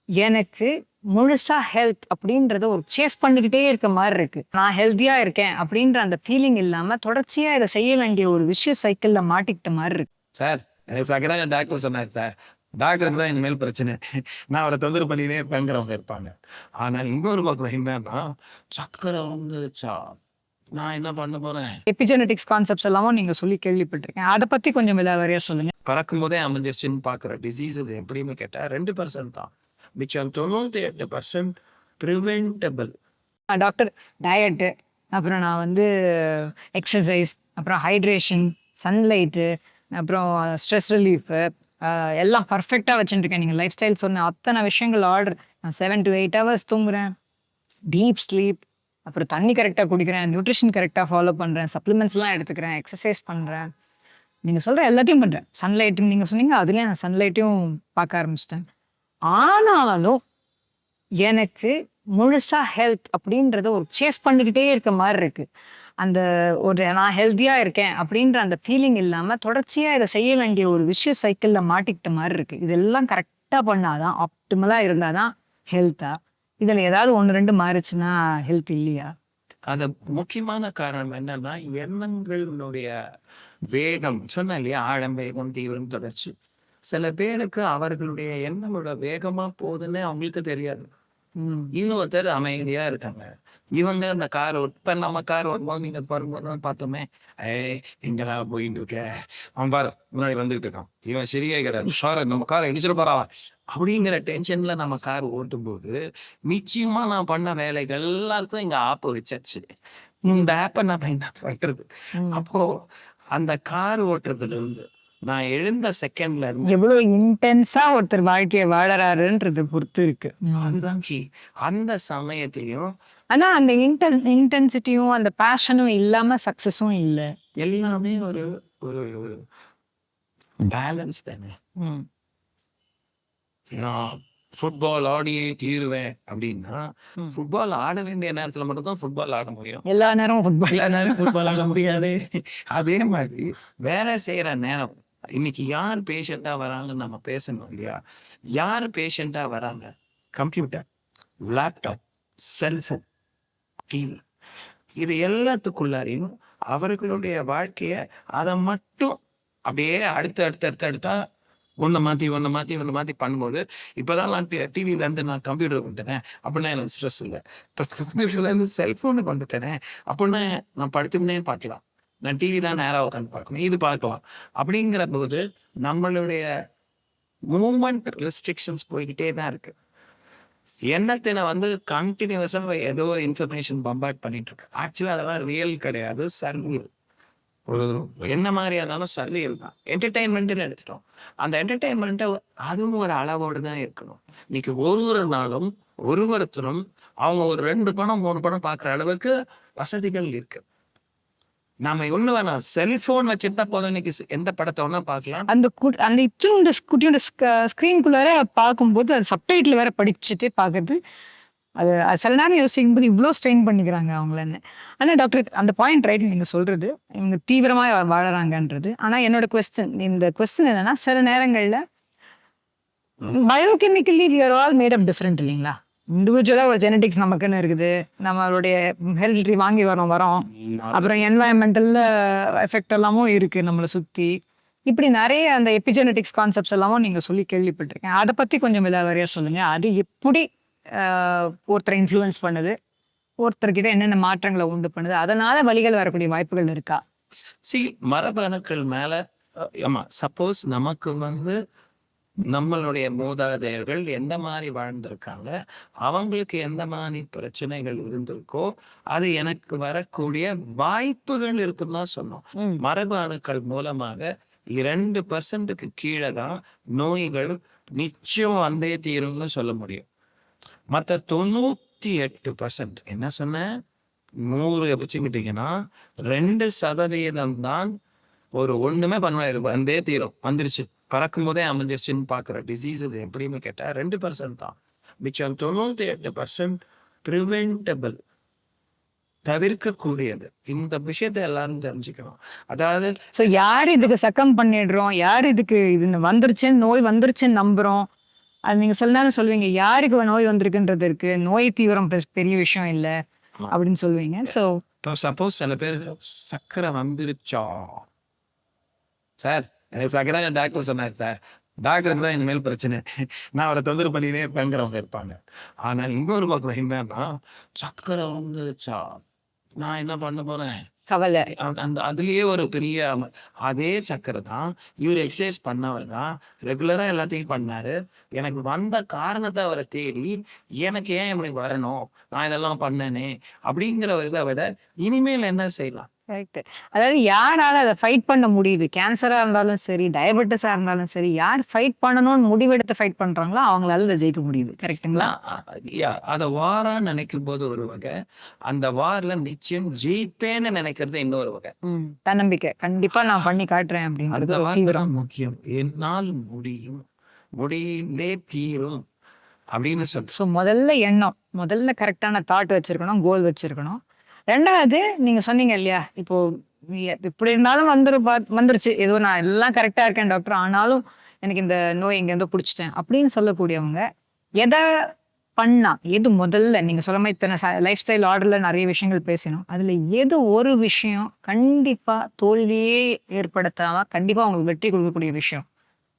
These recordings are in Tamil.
எனக்கு முழுசா ஹெல்த் அப்படின்றத ஒரு சேஸ் பண்ணிக்கிட்டே இருக்க மாதிரி இருக்கு. நான் ஹெல்த்தியா இருக்கேன் அப்படின்ற அந்த ஃபீலிங் இல்லாம தொடர்ச்சியா இதை செய்ய வேண்டிய ஒரு விஷய சைக்கிள்ல மாட்டிக்கிட்ட மாதிரி இருக்கு. சார் எனக்கு டாக்டர் சொன்னார் சார், டாக்டருக்கு தான் இனிமேல் பிரச்சனை, நான் அவரை தொந்தரவு பண்ணினே இருப்பேங்கிறவங்க இருப்பாங்க. ஆனால் இன்னொரு பக்கம் என்னன்னா, சக்கரை வந்துச்சா நான் என்ன பண்ண போறேன். எபிஜெனடிக்ஸ் கான்செப்ட்ஸ் எல்லாமும் நீங்க சொல்லி கேள்விப்பட்டிருக்கேன். அதை பத்தி கொஞ்சம் விலாவரியா சொல்லுங்க. பறக்கும் போதே அமைஞ்சிருச்சுன்னு பாக்குற டிசீஸ் இது எப்படின்னு கேட்டா 2% தான், மிச்சம் 98% ப்ரிவென்டபிள். டாக்டர், டயட்டு, அப்புறம் நான் வந்து எக்ஸசைஸ், அப்புறம் ஹைட்ரேஷன், சன்லைட்டு, அப்புறம் ஸ்ட்ரெஸ் ரிலீஃபு எல்லாம் பர்ஃபெக்டாக வச்சுருக்கேன். நீங்கள் லைஃப் ஸ்டைல் சொன்ன அத்தனை விஷயங்கள் ஆர்டர். நான் 7 to 8 hours தூங்குறேன், டீப் ஸ்லீப், அப்புறம் தண்ணி கரெக்டாக குடிக்கிறேன், நியூட்ரிஷன் கரெக்டாக ஃபாலோ பண்ணுறேன், சப்ளிமெண்ட்ஸ்லாம் எடுத்துக்கிறேன், எக்ஸசைஸ் பண்ணுறேன். நீங்கள் சொல்கிற எல்லாத்தையும் பண்ணுறேன். சன்லைட்டுன்னு நீங்கள் சொன்னீங்க, அதுலேயே நான் சன்லைட்டையும் பார்க்க ஆரம்பிச்சிட்டேன். ஆனாலும் எனக்கு முழுசா ஹெல்த் அப்படின்றத ஒரு சேஸ் பண்ணிக்கிட்டே இருக்க மாதிரி இருக்கு. அந்த ஒரு நான் ஹெல்த்தியா இருக்கேன் அப்படின்ற அந்த ஃபீலிங் இல்லாம தொடர்ச்சியா இதை செய்ய வேண்டிய ஒரு விஷய சைக்கிள்ல மாட்டிக்கிட்ட மாதிரி இருக்கு. இதெல்லாம் கரெக்டா பண்ணாதான், ஆப்டிமலா இருந்தாதான் ஹெல்த்தா? இதுல ஏதாவது 1-2 மாறிச்சுன்னா ஹெல்த் இல்லையா? அது முக்கியமான காரணம் என்னன்னா, எண்ணங்களுடைய வேகம் சொன்ன இல்லையா, ஆழம், வேகம், தீவிரம், தொடர்ச்சி. சில பேருக்கு அவர்களுடைய எண்ணங்களோட வேகமா போகுதுன்னு அவங்களுக்கு தெரியாது. இன்னொருத்தர் அமைதியா இருக்காங்க. இவங்க அந்த கார் இப்ப நம்ம கார் வரும்போது நீங்க வரும்போது பார்த்தோமே, எங்கடா போயிட்டு இருக்க, அவன் பாரு முன்னாடி வந்துகிட்டு இருக்கான், இவன் சரியே கிடையாது, சார் நம்ம காரை இடிச்சிட்டு போறான் அப்படிங்கிற டென்ஷன்ல நம்ம கார் ஓட்டும் போது நிச்சயமா நான் பண்ண வேலைகள் எல்லாருக்கும் இங்க ஆப் வச்சாச்சு. இந்த ஆப்பை நம்ம என்ன பண்றது? அப்போ அந்த கார் ஓட்டுறதுல இருந்து நான் எழுந்த செகண்ட்ல இருந்து எவ்வளவு இன்டென்ஸா ஒருத்தர் வாழ்க்கையை வாழறாருன்றது பொறுத்து இருக்கு. அதுதான் key. அந்த சமயத்திலையும் ஆனா அந்த இன்டென்சிட்டியும் அந்த பேஷனும் இல்லாம சக்சஸும் இல்லை. எல்லாமே ஒரு ஒரு பேலன்ஸ் தானே. நான் ஃபுட்பால் ஆடியே தீருவேன் அப்படின்னா, ஃபுட்பால் ஆட வேண்டிய நேரத்துல மட்டும் தான் ஃபுட்பால் ஆட முடியும். எல்லா நேரமும் ஃபுட்பால் எல்லா நேரம் ஃபுட்பால் ஆட முடியாது. அதே மாதிரி வேலை செய்யற நேரம், இன்னைக்கு யார் பேஷண்டா வராங்கன்னு நம்ம பேசணும் இல்லையா? யார் பேஷண்டா வராங்க? கம்ப்யூட்டர், லேப்டாப், செல்போன், டிவி, இது எல்லாத்துக்குள்ளாரையும் அவர்களுடைய வாழ்க்கைய அதை மட்டும் அப்படியே அடுத்தா ஒன்றை மாற்றி பண்ணும்போது, இப்போதான் நான் டிவியில இருந்து நான் கம்ப்யூட்டருக்கு வந்துட்டேனே அப்படின்னா எனக்கு ஸ்ட்ரெஸ் இல்லை. இப்போ கம்ப்யூட்டர்ல இருந்து செல்போனுக்கு வந்துட்டேனே அப்படின்னா நான் படுத்துக்கினே பார்க்கலாம், நான் டிவி தான் நேராக உட்காந்து பார்க்கணும், இது பார்க்கலாம். அப்படிங்கிற போது நம்மளுடைய மூமெண்ட் ரெஸ்ட்ரிக்ஷன்ஸ் போய்கிட்டே தான் இருக்கு. எண்ணத்தின கண்டினியூஸா ஏதோ இன்ஃபர்மேஷன் பம்பார்ட் பண்ணிட்டு இருக்கு. ஆக்சுவலா அதெல்லாம் ரியல் கிடையாது, சர்வியல். ஒரு என்ன மாதிரியா இருந்தாலும் சர்வியல் தான். என்டர்டைன்மெண்ட்னு எடுத்துட்டோம். அந்த என்டர்டைன்மெண்ட்டை அதுவும் ஒரு அளவோடு தான் இருக்கணும். இன்னைக்கு ஒரு நாளும் ஒருத்தரும் அவங்க ஒரு 2 படம் 3 படம் பார்க்குற அளவுக்கு வசதிகள் இருக்கு. நாம ஒண்ணு வேணாம், செல்போன் வச்சுட்டா போதும், இன்னைக்கு எந்த படத்தை வேணா பார்க்கலாம். அந்த இத்தினோட குட்டியோட ஸ்கிரீனுக்குள்ளார பார்க்கும்போது அது சப்டைட்டில் வேற படிச்சுட்டு பார்க்கறது, அது சில நேரம் யோசிக்கும் போது இவ்வளோ ஸ்ட்ரெயின் பண்ணிக்கிறாங்க அவங்களன்னு. ஆனால் டாக்டர், அந்த பாயிண்ட் ரைட் நீங்கள் சொல்றது, இவங்க தீவிரமாக வாழறாங்கன்றது. ஆனால் என்னோட இந்த கொஸ்டின் என்னன்னா, சில நேரங்களில் biochemically we are all made up different இல்லைங்களா? இண்டிவிஜுவலாக ஒரு ஜெனடிக்ஸ் நமக்குன்னு இருக்குது, நம்மளுடைய ஹெரிடிட்டி வாங்கி வரோம், அப்புறம் என்வாயன்மெண்டல் எஃபெக்ட் எல்லாமும் இருக்கு நம்மளை சுற்றி. இப்படி நிறைய அந்த எபிஜெனடிக்ஸ் கான்செப்ட்ஸ் எல்லாமும் நீங்கள் சொல்லி கேள்விப்பட்டிருக்கேன். அதை பற்றி கொஞ்சம் விலாவரியாக சொல்லுங்க. அது எப்படி ஒருத்தரை இன்ஃப்ளூயன்ஸ் பண்ணுது, ஒருத்தர்கிட்ட என்னென்ன மாற்றங்களை உண்டு பண்ணுது, அதனால வலிகள் வரக்கூடிய வாய்ப்புகள் இருக்கா? மரபணுக்கள் மேல ஆமா, சப்போஸ் நமக்கு நம்மளுடைய மூதாதையர்கள் எந்த மாதிரி வாழ்ந்திருக்காங்க, அவங்களுக்கு எந்த மாதிரி பிரச்சனைகள் இருந்திருக்கோ அது எனக்கு வரக்கூடிய வாய்ப்புகள் இருக்குன்னு தான் சொன்னோம். மரபு அணுக்கள் மூலமாக 2%க்கு கீழே தான் நோய்கள் நிச்சயம் வந்தே தீரும்னு சொல்ல முடியும். மற்ற 98% என்ன சொன்ன, 100 வச்சுக்கிட்டீங்கன்னா 2% தான் ஒரு ஒண்ணுமே பண்ணுவாரு, வந்தே தீரும், வந்துருச்சு, பறக்கும் போதே அமைஞ்சிருச்சுன்னு பாக்குற டிசீஸ் இது எப்படின்னு கேட்டா 2% தான். மிச்சம் 98% ப்ரிவென்டபிள், தவிர்க்கக்கூடியது. இந்த விஷயத்த எல்லாரும் தெரிஞ்சுக்கணும். அதாவது யார் இதுக்கு சக்கம் பண்ணிடுறோம், யார் இதுக்கு இது வந்துருச்சுன்னு, நோய் வந்துருச்சுன்னு நம்புறோம், அது நீங்க சில நேரம் சொல்லுவீங்க, யாருக்கு நோய் வந்திருக்குன்றது இருக்கு, நோய் தீவிரம் பெரிய விஷயம் இல்ல அப்படின்னு சொல்லுவீங்க. ஸோ இப்போ சப்போஸ் சில பேர் சர்க்கரை வந்துருச்சா சார், எனக்கு சர்க்கரை டாக்டர் சொன்னார் சார், டாக்டருக்கு தான் இனிமேல் பிரச்சனை, நான் அவரை தொந்தரவு பண்ணினே இருப்பேங்கிறவங்க இருப்பாங்க. ஆனால் இன்னொரு பக்கம் என்னன்னா, சர்க்கரை வந்துருச்சா நான் என்ன பண்ண போறேன், கவலை. அந்த அதுலயே ஒரு பெரிய அதே சக்கரை தான் இவர் எக்ஸசைஸ் பண்ணவர் தான் ரெகுலரா எல்லாத்தையும் பண்ணாரு. எனக்கு வந்த காரணத்தை அவரை தேடி எனக்கு ஏன் இப்படி வரணும், நான் இதெல்லாம் பண்ணேனே அப்படிங்கிற ஒரு இதை விட இனிமேல் என்ன செய்யலாம். கரெக்ட். அதாவது யாரால அதை ஃபைட் பண்ண முடியுது, கேன்சரா இருந்தாலும் சரி, டயபெட்டிஸா இருந்தாலும் சரி, யார் ஃபைட் பண்ணணும்னு முடிவெடுத்து ஃபைட் பண்றாங்களோ அவங்களால அதை ஜெயிக்க முடியுது. கரெக்ட்டுங்களா? அதை வாரா நினைக்கும் போது ஒரு வகை, அந்த வார்ல நிச்சயம் ஜெயிப்பேன்னு நினைக்கிறது இன்னொரு வகை. தன்னம்பிக்கை. கண்டிப்பா நான் பண்ணி காட்டுறேன் அப்படிங்கிறது அந்த ஒரு வார்த்தை தீவிரம். தான் முக்கியம். என்னால் முடியும், முடிந்தே தீரும் அப்படின்னு சொல்லு. ஸோ முதல்ல எண்ணம், முதல்ல கரெக்டான தாட் வச்சிருக்கணும், கோல் வச்சிருக்கணும். 2வது நீங்க சொன்னீங்க இல்லையா, இப்போ இப்படி இருந்தாலும் வந்துருச்சு, ஏதோ நான் எல்லாம் கரெக்டா இருக்கேன் டாக்டர், ஆனாலும் எனக்கு இந்த நோய் இங்க இருந்து பிடிச்சிட்டேன் அப்படின்னு சொல்லக்கூடியவங்க எதை பண்ணா, எது முதல்ல நீங்க சொல்ல மாதிரி இத்தனை லைஃப் ஸ்டைல் ஆர்டர்ல நிறைய விஷயங்கள் பேசணும், அதுல எது ஒரு விஷயம் கண்டிப்பா தோல்வியே ஏற்படுத்தாம கண்டிப்பா உங்களுக்கு வெற்றி கொடுக்கக்கூடிய விஷயம்,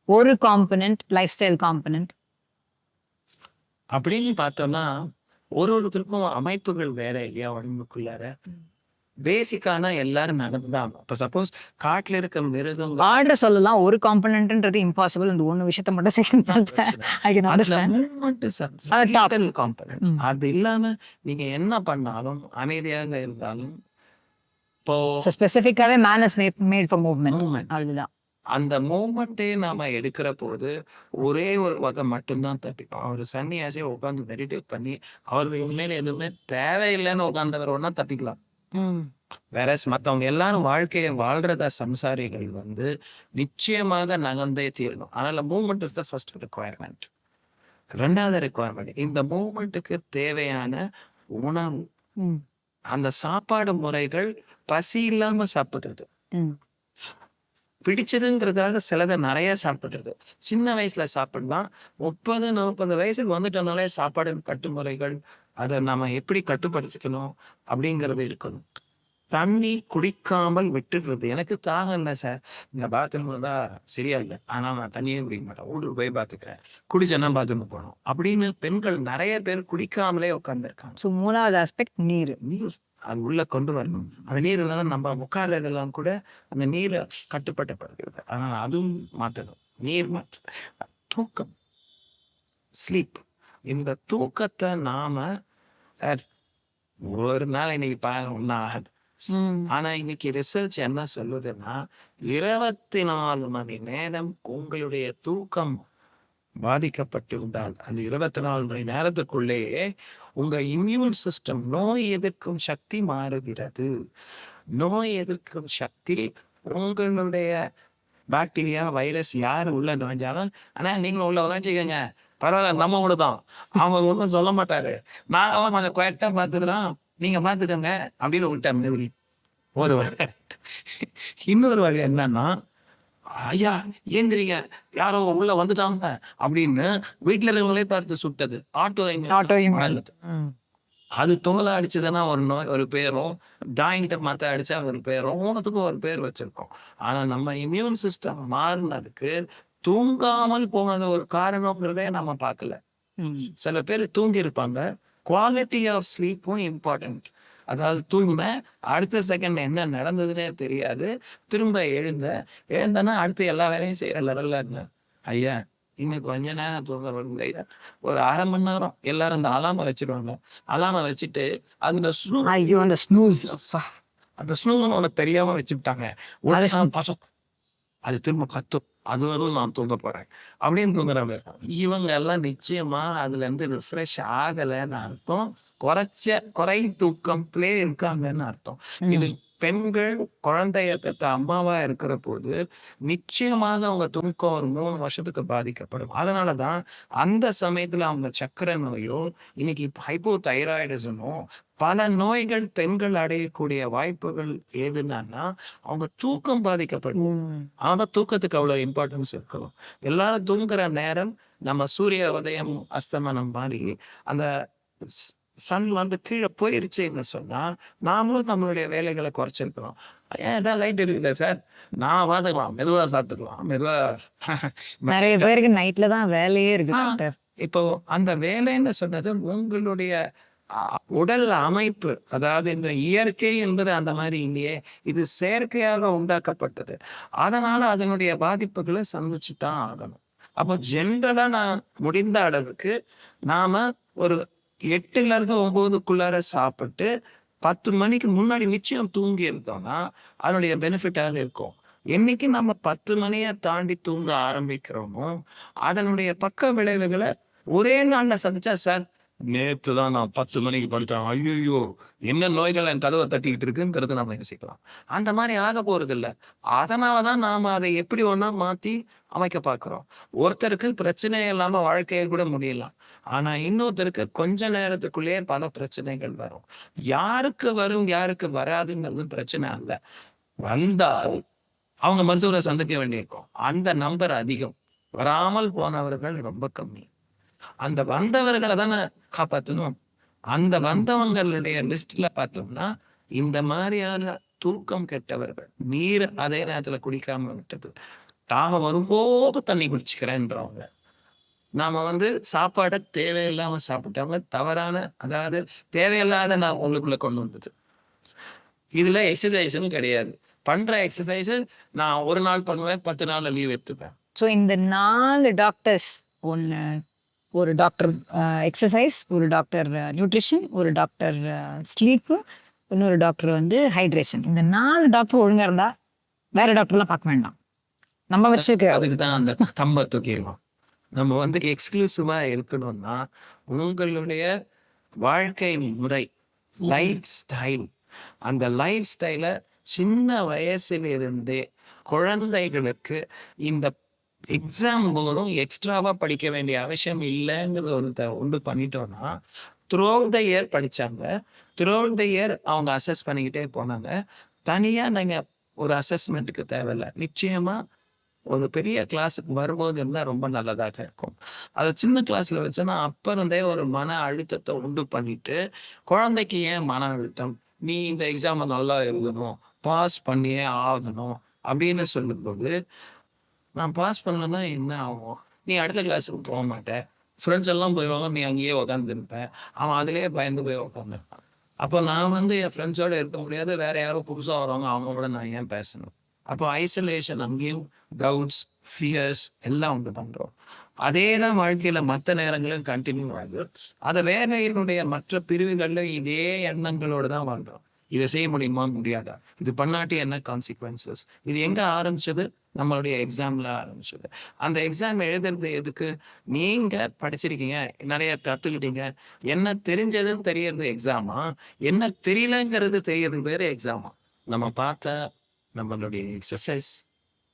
ஒரு காம்பனன்ட், லைஃப் ஸ்டைல் காம்பனன்ட்? அப்படின்னு பார்த்தோம்னா ஒருத்தருக்கும் அமைப்புகள் வேற இல்லையா உடம்புக்குள்ளார. பேசிக்கான எல்லாரும் நடந்துதான். இப்ப சப்போஸ் காட்டுல இருக்க மிருகங்கள் ஆர்டர் சொல்லலாம், ஒரு காம்பனன்ட்ன்றது இம்பாசிபிள், இந்த ஒண்ணு விஷயத்த மட்டும் காம்பனன்ட் அது இல்லாம நீங்க என்ன பண்ணாலும் அமைதியாக இருந்தாலும் இப்போ ஸ்பெசிஃபிக்காவே man is made for movement. அதுதான் அந்த மூமெண்ட்டே நாம எடுக்கிற போது ஒரே ஒரு வகை மட்டும்தான் தப்பிக்கும். அவர் சன்னியாசியை உட்காந்து மெடிடேட் பண்ணி அவருக்கு உண்மையில எதுவுமே தேவையில்லைன்னு உட்காந்தவரோன்னா தப்பிக்கலாம். வேற மற்றவங்க எல்லாரும் வாழ்க்கையை வாழ்றதா சம்சாரிகள் நிச்சயமாக நகர்ந்தே தீரணும். அதனால movement is the first requirement. 2வது ரிக்குவயர்மெண்ட் இந்த மூவ்மெண்ட்டுக்கு தேவையான உணவு, அந்த சாப்பாடு முறைகள் பசி இல்லாம சாப்பிடுறது, பிடிச்சதுங்கிறதுக்காக சிலதை நிறைய சாப்பிடுறது. சின்ன வயசுல சாப்பிடலாம், 30-40 வயசுக்கு வந்துட்டனாலே சாப்பாடு கட்டுமுறைகள் அதை நம்ம எப்படி கட்டுப்படுத்திக்கணும் அப்படிங்கிறது இருக்கணும். தண்ணி குடிக்காமல் விட்டுடுறது. எனக்கு தாகம் இல்லை சார், இந்த பாத்ரூம் தான் சரியா இல்லை, ஆனா நான் தண்ணியே குடிக்க மாட்டேன், வீட்டுக்கு போய் பார்த்துக்கிறேன், குடிச்சேன்னா பாத்ரூம் போகணும் அப்படின்னு பெண்கள் நிறைய பேர் குடிக்காமலே உட்காந்துருக்காங்க. ஸோ 3வது ஆஸ்பெக்ட் நீர். நீர் அது உள்ள கொண்டு வரணும். அந்த நீர் இருந்தாலும் நம்ம முக்காலெல்லாம் கூட அந்த நீரை கட்டுப்படுத்தப்படுகிறது. அதனால அதுவும் மாற்றணும். நீர் மாற்று, தூக்கம், ஸ்லீப். இந்த தூக்கத்தை நாம சார் ஒரு நாள் இன்னைக்கு ஒன்றும் ஆகாது. ஆனா இன்னைக்கு ரிசர்ச் என்ன சொல்லுதுன்னா 24 மணி நேரம் உங்களுடைய தூக்கம் பாதிக்கப்பட்டிருந்தால் அந்த 24 மணி நேரத்துக்குள்ளேயே உங்க இம்யூன் சிஸ்டம், நோய் எதிர்க்கும் சக்தி மாறுகிறது. நோய் எதிர்க்கும் சக்தி உங்களுடைய பாக்டீரியா, வைரஸ் யாரு உள்ள நுழைஞ்சாலும், ஆனா நீங்களும் உள்ள நுழைஞ்சிக்கங்க, பரவாயில்ல, நம்ம ஒண்ணுதான், அவங்க ஒன்றும் சொல்ல மாட்டாரு, நான் கொஞ்சம் குவைட்டா பார்த்துக்கலாம், நீங்க பார்த்துக்கோங்க அப்படின்னு விட்டேன். ஒரு வகை. இன்னொரு வகை என்னன்னா, ஐயா ஏந்திரிங்க, யாரோ உள்ள வந்துட்டாங்க அப்படின்னு வீட்டுல இருக்கவங்களே பார்த்து சுட்டது. அது துணலை அடிச்சதுன்னா ஒரு நோய், ஒரு பேரும், டாயிங்கிட்ட மாத்த அடிச்சா ஒரு பேரும், ஒவ்வொன்றுத்துக்கும் ஒரு பேர் வச்சிருக்கோம். ஆனா நம்ம இம்யூன் சிஸ்டம் மாறினதுக்கு தூங்காமல் போனது ஒரு காரணங்கிறதே நம்ம பார்க்கல. சில பேர் தூங்கி இருப்பாங்க. குவாலிட்டி ஆஃப் ஸ்லீப்பும் இம்பார்ட்டன்ட். அதாவது தூங்கினேன், அடுத்த செகண்ட் என்ன நடந்ததுன்னே தெரியாது, திரும்ப எழுந்தேன்னா அடுத்து எல்லா வேலையும் செய்யற லெவல்ல இருந்தேன். ஐயா இன்னும் கொஞ்ச நேரம் தூங்க வருங்க ஐயா, ஒரு 1/2 மணி நேரம். எல்லாரும் அந்த அலாம வச்சிருவாங்க. அலாம வச்சுட்டு அந்த ஸ்னூஸ் உனக்கு தெரியாம வச்சுட்டாங்க, அது திரும்ப கத்தும், அது வரும் நான் தூங்க போறேன் அப்படின்னு தூங்குறாங்க. இவங்க எல்லாம் நிச்சயமா அதுல இருந்து ரிஃப்ரெஷ் ஆகலைன்னு அர்த்தம், குறை தூக்கத்திலே இருக்காங்கன்னு அர்த்தம். இது பெண்கள் குழந்தைய பெற்ற அம்மாவா இருக்கிற போது நிச்சயமாக அவங்க தூக்கம் ஒரு 3 வருஷத்துக்கு பாதிக்கப்படும். அதனாலதான் அந்த சமயத்துல அவங்க சர்க்கரை நோயோ, இன்னைக்கு ஹைப்போ தைராய்டிசமோ, பல நோய்கள் பெண்கள் அடையக்கூடிய வாய்ப்புகள் ஏதுன்னா அவங்க தூக்கம் பாதிக்கப்படும். ஆனா தூக்கத்துக்கு அவ்வளவு இம்பார்ட்டன்ஸ் இருக்கணும். எல்லாரும் தூங்குற நேரம் நம்ம சூரிய உதயம் அஸ்தமனம் மாதிரி அந்த சன் வந்து கீழே போயிருச்சுன்னு சொன்னா நாமளும் நம்மளுடைய வேலைகளை குறைச்சிருக்கிறோம். ஏன் ஏதாவது லைட் இருக்குதா சார், நான் பார்த்துக்கலாம், மெதுவா சாப்பிட்டுக்கலாம், மெதுவா நிறைய பேருக்கு நைட்ல தான் வேலையே இருக்கு ஆ, டாக்டர். இப்போ அந்த வேலைன்னு சொன்னது உங்களுடைய உடல் அமைப்பு, அதாவது இந்த இயற்கை என்பது அந்த மாதிரி இல்லையே, இது செயற்கையாக உண்டாக்கப்பட்டது. அதனால அதனுடைய பாதிப்புகளை சந்திச்சு தான் ஆகணும். அப்போ ஜென்ரலா நான் முடிந்த அளவுக்கு நாம ஒரு 8ல இருந்து 9க்குள்ளார சாப்பிட்டு 10 மணிக்கு முன்னாடி நிச்சயம் தூங்கி இருந்தோம்னா அதனுடைய பெனிஃபிட்டாக இருக்கும். என்னைக்கு நம்ம 10 மணியை தாண்டி தூங்க ஆரம்பிக்கிறோமோ அதனுடைய பக்க விளைவுகளை ஒரே நாள்ல சந்திச்சா, சார் நேத்து தான் நான் 10 மணிக்கு படுத்தேன், ஐயோ என்ன நோய்கள் என் கதவை தட்டிக்கிட்டு இருக்குங்கிறது நம்ம யோசிக்கலாம். அந்த மாதிரி ஆக போறது இல்ல. அதனாலதான் நாம அதை எப்படி ஒண்ணா மாத்தி அமைக்க பார்க்கிறோம். ஒருத்தருக்கு பிரச்சனை இல்லாம வாழ்க்கையை கூட முடியலாம். ஆனா இன்னொருத்தருக்கு கொஞ்ச நேரத்துக்குள்ளேயே பல பிரச்சனைகள் வரும். யாருக்கு வரும் யாருக்கு வராதுங்கிறது பிரச்சனை அல்ல. வந்தால் அவங்க மருத்துவரை சந்திக்க வேண்டியிருக்கும். அந்த நம்பர் அதிகம். வராமல் போனவர்கள் ரொம்ப கம்மி. அந்த வந்தவர்களை தானே காப்பாற்றணும். அந்த வந்தவங்களுடைய லிஸ்ட்ல பார்த்தோம்னா இந்த மாதிரியான தூக்கம் கெட்டவர்கள், நீர் அதே நேரத்துல குடிக்காம விட்டது, தாகம் வரும்போது தண்ணி குடிச்சுக்கிறேன்றவங்க, நாம வந்து சாப்பாடை தேவையில்லாம சாப்பிட்டவங்க, தவறான அதாவது தேவையில்லாத நான் உங்களுக்குள்ள கொண்டு வந்தது. இதுல எக்ஸசைஸும் கிடையாது. பண்ற எக்ஸசைஸ் நான் ஒரு நாள் பண்ணுவேன், 10 நாள்ல லீவ் எடுத்துப்பேன். ஸோ இந்த 4 டாக்டர்ஸ், ஒன்று ஒரு டாக்டர் எக்ஸசைஸ், ஒரு டாக்டர் நியூட்ரிஷன், ஒரு டாக்டர் ஸ்லீப்பு, இன்னொரு டாக்டர் வந்து ஹைட்ரேஷன். இந்த 4 டாக்டர் ஒழுங்கா இருந்தா வேற டாக்டர்லாம் பார்க்க வேண்டாம். நம்ம வச்சுக்க அதுக்கு தான் அந்த தம்ப தூக்கிடுவோம். நம்ம வந்து எக்ஸ்க்ளூசிவா இருக்கணும்னா உங்களுடைய வாழ்க்கை முறை, லைஃப் ஸ்டைல், அந்த லைஃப் ஸ்டைலை சின்ன வயசிலிருந்தே குழந்தைகளுக்கு இந்த எக்ஸாம் போதும் எக்ஸ்ட்ராவா படிக்க வேண்டிய அவசியம் இல்லைங்கிறது உண்டு பண்ணிட்டோம்னா, த்ரூ அவுட் த இயர் படிச்சாங்க, த்ரூ அவுட் த இயர் அவங்க அசஸ் பண்ணிக்கிட்டே போனாங்க. தனியா நீங்க ஒரு அசஸ்மெண்ட்டுக்கு தேவையில்லை. நிச்சயமா ஒரு பெரிய கிளாஸுக்கு வரும்போது இருந்தா ரொம்ப நல்லதாக இருக்கும். அதை சின்ன கிளாஸ்ல வச்சோன்னா அப்ப இருந்தே ஒரு மன அழுத்தத்தை உண்டு பண்ணிட்டு, குழந்தைக்கு ஏன் மன அழுத்தம், நீ இந்த எக்ஸாமை நல்லா எழுதணும், பாஸ் பண்ணியே ஆகணும் அப்படின்னு சொல்லும்போது, நான் பாஸ் பண்ணலன்னா என்ன ஆகும், நீ அடுத்த கிளாஸுக்கு போக மாட்டேன், ஃப்ரெண்ட்ஸ் எல்லாம் போயிடுவாங்க, நீ அங்கேயே உட்காந்துருப்ப, அவன் அதுலயே பயந்து போய் உட்காந்துருப்பான். அப்போ நான் வந்து என் ஃப்ரெண்ட்ஸோட இருக்க முடியாது, வேற யாரோ புதுசா வருவாங்க, அவங்க கூட நான் ஏன் பேசணும். அப்போ ஐசோலேஷன், அங்கேயும் டவுட்ஸ், ஃபியர்ஸ் எல்லாம் உண்டு பண்றோம். அதே தான் வாழ்க்கையில மற்ற நேரங்களும் கண்டினியூ ஆகுது. அதை வேலையினுடைய மற்ற பிரிவுகள்ல இதே எண்ணங்களோட தான் வாழ்றோம். இதை செய்ய முடியுமா, முடியாதா, இது பண்ணாட்டி என்ன கான்சிக்வன்சஸ். இது எங்க ஆரம்பிச்சது, நம்மளுடைய எக்ஸாம்ல ஆரம்பிச்சது. அந்த எக்ஸாம் எழுதுறது எதுக்கு, நீங்க படிச்சிருக்கீங்க, நிறைய கத்துக்கிட்டீங்க, என்ன தெரிஞ்சதுன்னு தெரியறது எக்ஸாமா, என்ன தெரியலங்கிறது தெரியறது வேற எக்ஸாமா. நம்ம பார்த்த நம்மளுடைய எக்ஸசைஸ்,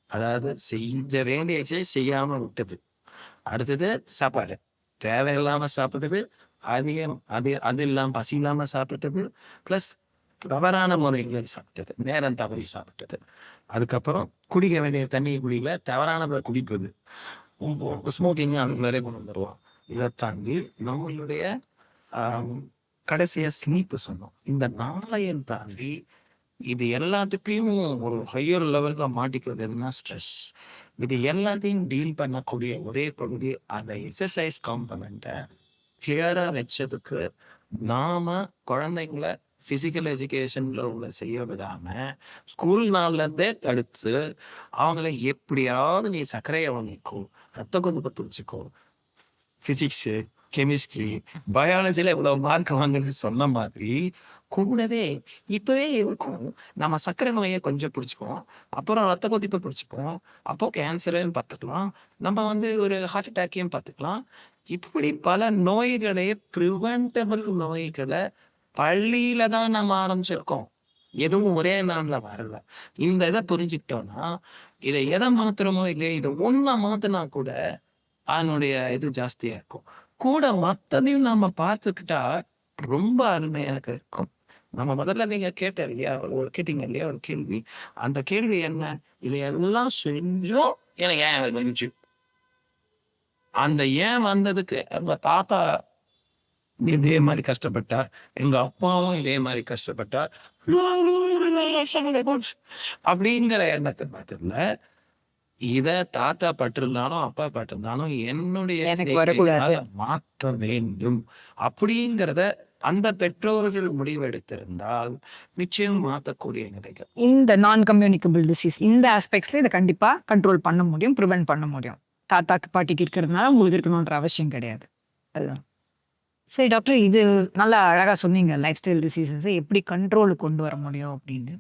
அதாவது செஞ்ச வேண்டிய எக்ஸசைஸ் செய்யாம விட்டது. அடுத்தது சாப்பாடு, தேவையில்லாம சாப்பிட்டது, அதிகம் அது இல்லாம பசி இல்லாம சாப்பிட்டது, பிளஸ் தவறான முறைகளில் சாப்பிட்டது, நேரம் தவறி சாப்பிட்டது. அதுக்கப்புறம் குடிக்க வேண்டிய தண்ணியை குடிக்கல, தவறானதை குடிப்பது, ஸ்மோக்கிங், அது நிறைய கொண்டு வந்துருவோம். இதை தாண்டி நம்மளுடைய கடைசியா ஸ்லீப்பு சொன்னோம். இந்த 4ஐயும் தாண்டி இது எல்லாத்துக்கும் ஒரு ஹையர் லெவல்ல மாட்டிக்கிறது எதுனா ஸ்ட்ரெஸ். இது எல்லாத்தையும் டீல் பண்ணக்கூடிய ஒரே பகுதி அந்த எக்ஸசைஸ் காம்பனண்ட்டை கிளியரா வச்சதுக்கு நாம குழந்தைங்களை பிசிக்கல் எஜுகேஷன்ல உள்ள செய்ய விடாம ஸ்கூல் நாள்ல இருந்தே தடுத்து அவங்கள எப்படியாவது நீ சர்க்கரையை வாங்கிக்கோ, ரத்த கொதிப்பை துடிச்சுக்கோ, பிசிக்ஸு, கெமிஸ்ட்ரி, பயாலஜில இவ்வளவு மார்க் வாங்குறது சொன்ன மாதிரி கூடவே இப்பவே இருக்கும். நம்ம சர்க்கரை நோயை கொஞ்சம் பிடிச்சிப்போம், அப்புறம் ரத்த கொதிப்பை பிடிச்சிப்போம், அப்போ கேன்சரையும் பார்த்துக்கலாம், நம்ம வந்து ஒரு ஹார்ட் அட்டாக்கையும் பார்த்துக்கலாம். இப்படி பல நோய்களை, ப்ரிவென்டபிள் நோய்களை பள்ளியில தான் நம்ம ஆரம்பிச்சிருக்கோம். எதுவும் ஒரே நாள்ல வரல. இந்த இதை புரிஞ்சுக்கிட்டோம்னா, இதை எதை மாத்துறோமோ இல்லையோ, இதை ஒண்ணா மாத்தினா கூட அதனுடைய இது ஜாஸ்தியா இருக்கும். கூட மத்ததையும் நம்ம பார்த்துக்கிட்டா ரொம்ப அருமையாக இருக்கும். நம்ம முதல்ல நீங்க கேட்டீங்க இல்லையா ஒரு கேள்வி. அந்த கேள்வி என்ன, இதையெல்லாம் செஞ்சோம் எனக்கு ஏன் வந்துச்சு, அந்த ஏன் வந்ததுக்கு எங்க தாத்தா இதே மாதிரி கஷ்டப்பட்டார், எங்க அப்பாவும் இதே மாதிரி கஷ்டப்பட்டார் அப்படிங்கிற எண்ணத்தை பார்த்துல இத தாத்தா பட்டிருந்தாலும் அப்பா பட்டிருந்தாலும் என்னுடைய எனக்கு வரக்கூடாது. சேர்க்கைக்காக மாற்ற வேண்டும் அப்படிங்கிறத அந்த பெற்றோர்கள் முடிவெடுத்திருந்தால் நிச்சயம் மாற்றக்கூடிய நிலைகள். இந்த நான் கம்யூனிகபிள் டிசீஸ் இந்த ஆஸ்பெக்ட்ஸ்ல இதை கண்டிப்பா கண்ட்ரோல் பண்ண முடியும், ப்ரிவென்ட் பண்ண முடியும். தாத்தாக்கு பாட்டிக்கு இருக்கிறதுனால உங்களுக்கு இருக்கணுன்ற அவசியம் கிடையாது. அதுதான். சரி டாக்டர், இது நல்லா அழகா சொன்னீங்க லைஃப் ஸ்டைல் டிசீசஸை எப்படி கண்ட்ரோலுக்கு கொண்டு வர முடியும் அப்படின்னு.